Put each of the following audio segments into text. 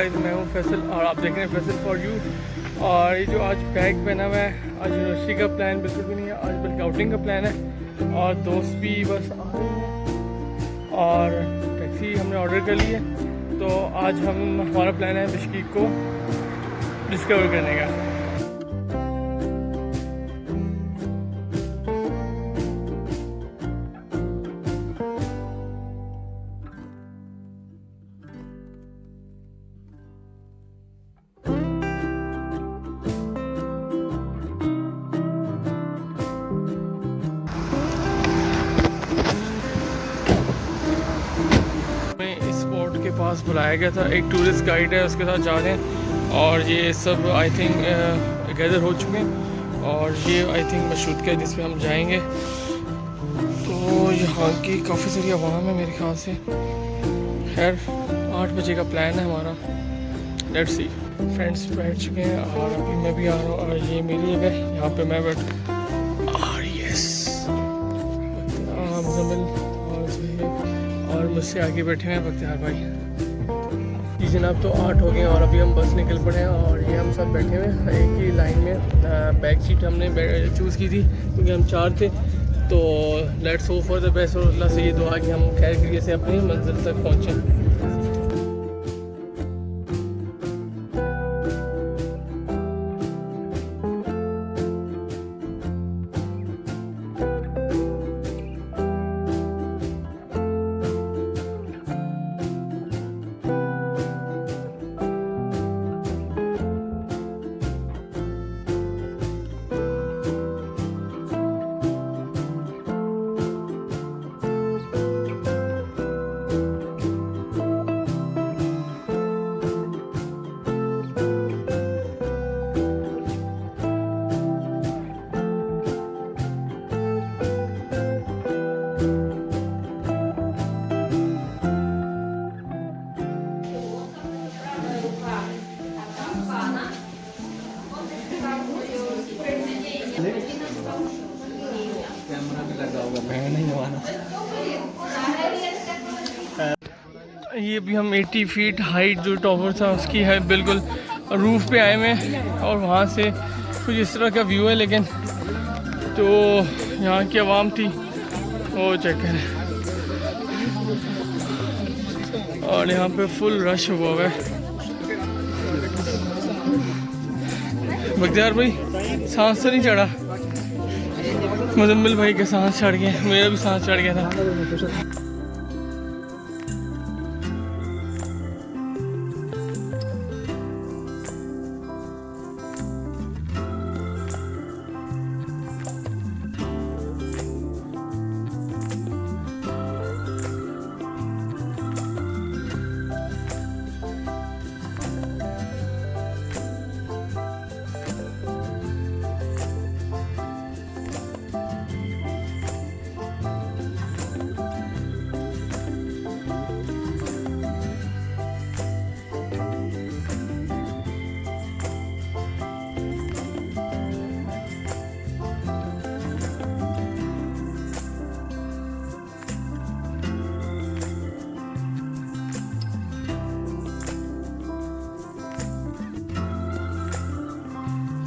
Guys, मैं हूँ फैसल और आप देख रहे हैं फैसल फॉर यू। और ये जो आज बैग पहना हुआ है, आज यूनिवर्सिटी का प्लान बिल्कुल भी नहीं है, आज बल्कि आउटिंग का प्लान है और दोस्त भी बस आ रहे हैं और टैक्सी हमने ऑर्डर कर ली है। तो आज हमारा प्लान है बिश्केक को डिस्कवर करने का। के पास बुलाया गया था, एक टूरिस्ट गाइड है, उसके साथ जा रहे हैं और ये सब आई थिंक गैदर हो चुके हैं और ये आई थिंक मशरूत है जिस पे हम जाएंगे। तो यहाँ की काफ़ी सारी आवाम है मेरे ख्याल से। खैर 8 बजे का प्लान है हमारा, लेट्स सी। फ्रेंड्स बैठ चुके हैं और अभी मैं भी आ रहा हूँ और ये मेरी जगह है, यहाँ पे मैं बैठ और यस और मुझसे आगे बैठे हैं बख्तियार भाई जी जनाब। तो 8 हो गए और अभी हम बस निकल पड़े हैं और ये हम सब बैठे हुए हैं एक ही लाइन में। बैक सीट हमने चूज़ की थी क्योंकि हम 4 थे। तो let's hope for the best और अल्लाह से ये दुआ कि हम खैर खैरियत से अपनी मंजिल तक पहुँचें। ये भी हम 80 फीट हाइट जो टॉवर था उसकी है, बिल्कुल रूफ़ पे आए हुए हैं और वहाँ से कुछ इस तरह का व्यू है। लेकिन तो यहाँ की आवाम थी वो चेक करें और यहाँ पे फुल रश हुआ है। बख्तियार भाई सांस तो नहीं चढ़ा? मुजम्मिल भाई के सांस चढ़ गया, मेरा भी सांस चढ़ गया था।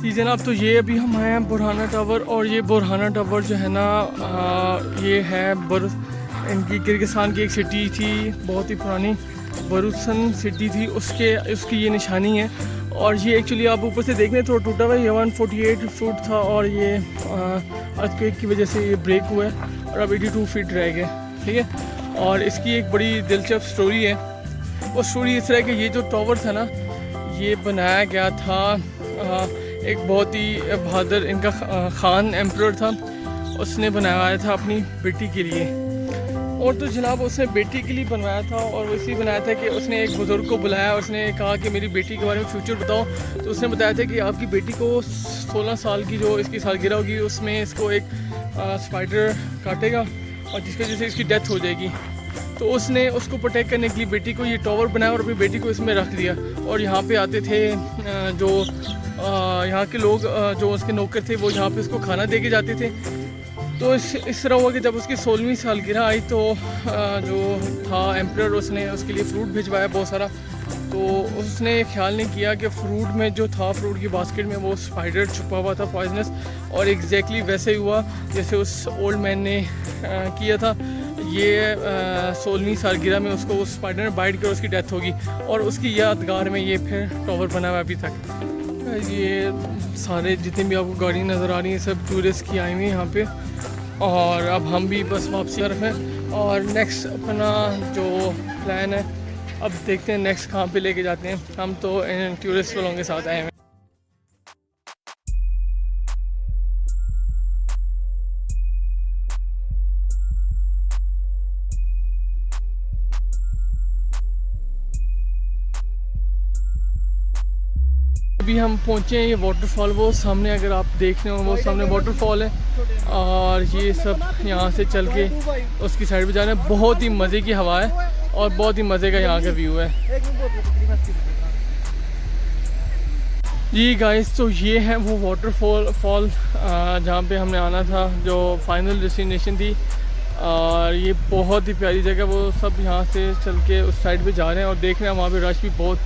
जी जनाब, तो ये अभी हम आए हैं बुरहाना टावर और ये बुरहाना टावर जो है ना ये है इनकी किर्गिस्तान की एक सिटी थी, बहुत ही पुरानी बरुसन सिटी थी, उसकी ये निशानी है। और ये एक्चुअली आप ऊपर से देख रहे हैं थोड़ा टूटा हुआ है, ये 148 फुट था और ये अर्थक्वेक की वजह से ये ब्रेक हुआ है और अब 82 फीट रह गए, ठीक है। और इसकी एक बड़ी दिलचस्प स्टोरी है। वो स्टोरी इस तरह कि ये जो टावर था ना ये बनाया गया था एक बहुत ही बहादुर इनका खान एम्परर था, उसने बनवाया था अपनी बेटी के लिए। और तो जनाब उसने बेटी के लिए बनवाया था और वो इसलिए बनाया था कि उसने एक बुज़ुर्ग को बुलाया, उसने कहा कि मेरी बेटी के बारे में फ्यूचर बताओ। तो उसने बताया था कि आपकी बेटी को 16 साल की जो इसकी सालगिरह होगी उसमें इसको एक स्पाइडर काटेगा और जिसकी वजह से इसकी डेथ हो जाएगी। तो उसने उसको प्रोटेक्ट करने के लिए बेटी को ये टावर बनाया और अपनी बेटी को इसमें रख दिया। और यहाँ पे आते थे जो यहाँ के लोग जो उसके नौकर थे वो यहाँ पे उसको खाना दे के जाते थे। तो इस तरह हुआ कि जब उसकी 16वीं सालगिरह आई तो जो था एम्परर उसने उसके लिए फ्रूट भिजवाया बहुत सारा। तो उसने ख्याल नहीं किया कि फ्रूट में जो था, फ्रूट की बास्केट में वो स्पाइडर छुपा हुआ था पॉइजनस, और एग्जैक्टली वैसे ही हुआ जैसे उस ओल्ड मैन ने किया था। ये 16वीं सालगिरह में उसको उस स्पाइडर ने बाइट कर उसकी डेथ होगी, और उसकी यादगार में ये फिर टावर बना हुआ अभी तक। ये सारे जितने भी आपको गाड़ी नज़र आ रही हैं सब टूरिस्ट की आई हुई हैं यहाँ पे, और अब हम भी बस वापसी तरफ हैं। और नेक्स्ट अपना जो प्लान है, अब देखते हैं नेक्स्ट कहाँ पे लेके जाते हैं। हम तो इन टूरिस्ट वालों के साथ आए हैं। अभी हम पहुँचे हैं ये वाटरफॉल, वो सामने अगर आप देख रहे हो वो सामने वाटरफॉल है, और ये सब यहाँ से चल के उसकी साइड पे जा रहे हैं। बहुत ही मज़े की हवा है और बहुत ही मज़े का यहाँ का व्यू है। जी गाइस, तो ये है वो वाटरफॉल जहाँ पे हमने आना था, जो फाइनल डेस्टिनेशन थी। और ये बहुत ही प्यारी जगह, वो सब यहाँ से चल के उस साइड पे जा रहे हैं और देख रहे हैं वहाँ पे रश भी बहुत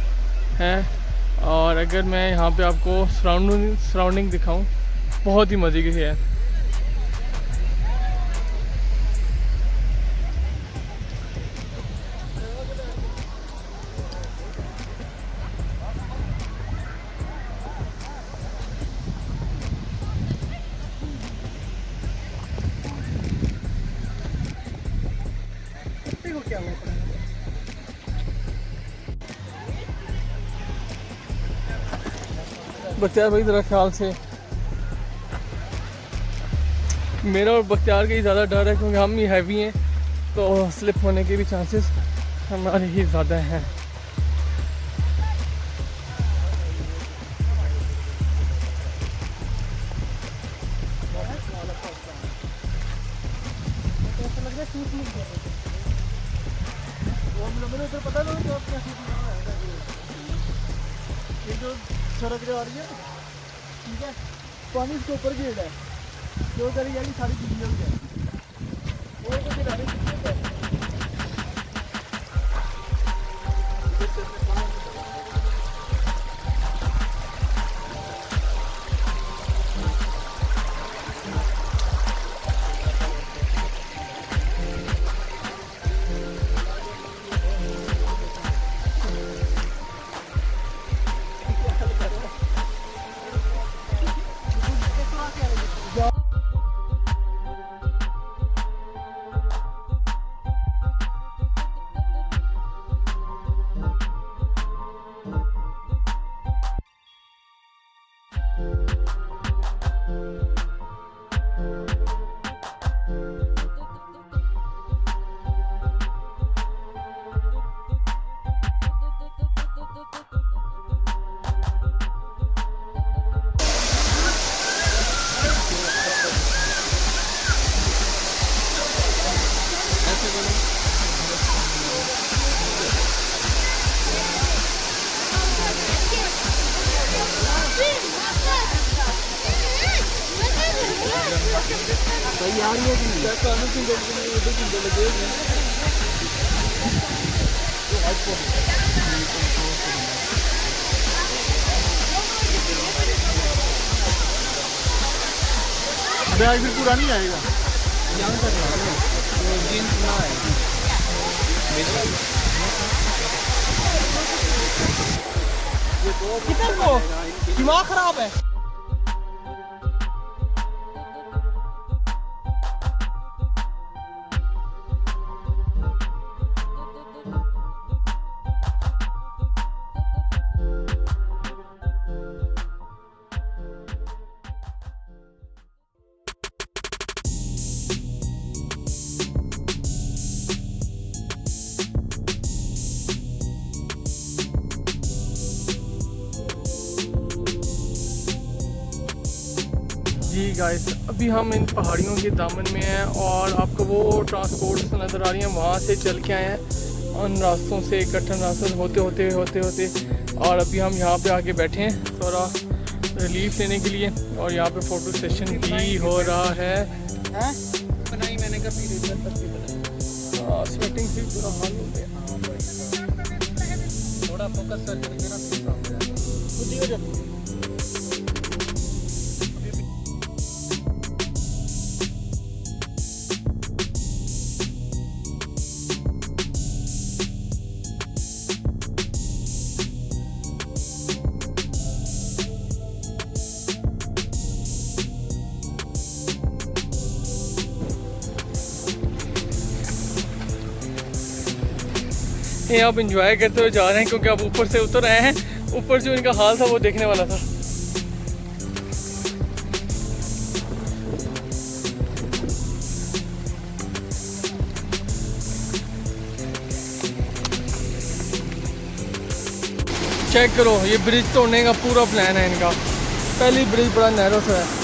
है। और अगर मैं यहाँ पे आपको सराउंडिंग दिखाऊं, बहुत ही मज़े की है। बख्तियार भाई ज़रा ख्याल से, मेरा और बख्तियार का ही ज़्यादा डर है क्योंकि हम ही हैवी हैं, तो स्लिप होने के भी चांसेस हमारे ही ज़्यादा हैं। सड़क जो आ रही है, ठीक है, पानी इसके ऊपर गिर रहा है, जो करी यानी सारी चीज़ें हो जाए और तो गिरा रही सही आ रही है कि क्या कानून की लगे बैग भी पूरा नहीं आएगा, कितना दिमाग खराब है। जी गाइस, अभी हम इन पहाड़ियों के दामन में हैं और आपको वो ट्रांसपोर्ट नज़र आ रही हैं, वहाँ से चल के आए हैं उन रास्तों से, कठिन रास्तों से होते और अभी हम यहाँ पे आके बैठे हैं थोड़ा रिलीफ लेने के लिए। और यहाँ पे फ़ोटो सेशन भी हो रहा है। मैंने कभी स्वेटिंग से पूरा हाल हो गया। थोड़ा फोकस करके देखना खुद हो जाती ये आप इंजॉय करते हुए जा रहे हैं क्योंकि आप ऊपर से उतर आए हैं। ऊपर जो इनका हाल था वो देखने वाला था। चेक करो, ये ब्रिज तोड़ने का पूरा प्लान है इनका। पहली ब्रिज बड़ा नैरो सा है।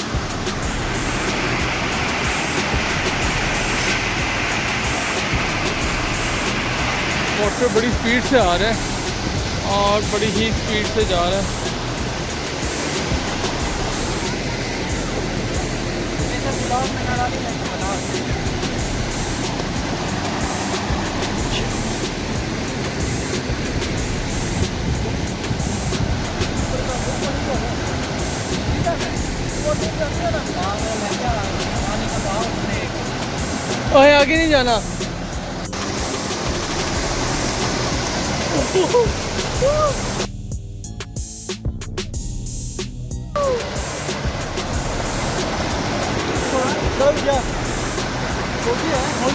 वाटर बड़ी स्पीड से आ रहा है और बड़ी ही स्पीड से जा रहा है। ओए आगे नहीं जाना।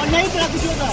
नहीं तेरा कुछ होगा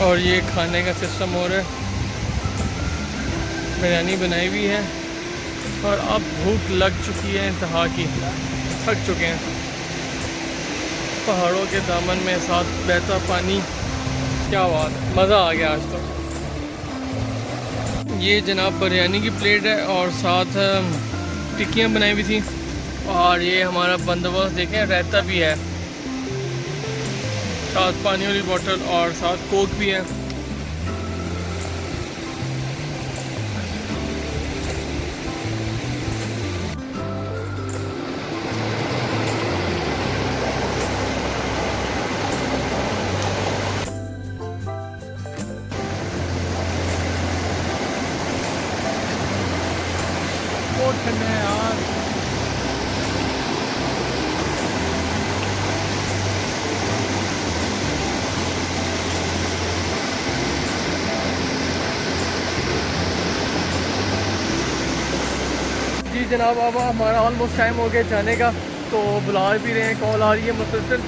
और ये खाने का सिस्टम हो रहा है। बिरयानी बनाई हुई है और अब भूख लग चुकी है इंतहा की। थक चुके हैं। पहाड़ों के दामन में साथ बहता पानी, क्या बात, मज़ा आ गया आज तो। ये जनाब बिरयानी की प्लेट है और साथ टिक्कियाँ बनाई हुई थी। और ये हमारा बंदोबस्त देखें, रायता भी है, साथ पानी वाली बोतल और साथ कोक भी है। बहुत ठंडा है यार। जी जनाब, अब हमारा ऑलमोस्ट टाइम हो गया जाने का, तो बुला भी रहे हैं, कॉल आ रही है मुसलसल।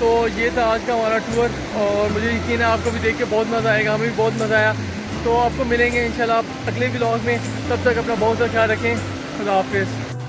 तो ये था आज का हमारा टूर और मुझे यकीन है आपको भी देख के बहुत मज़ा आएगा। हमें भी बहुत मज़ा आया। तो आपको मिलेंगे इंशाल्लाह अगले व्लॉग में। तब तक अपना बहुत सा ख्याल रखें। खुदा हाफिज़।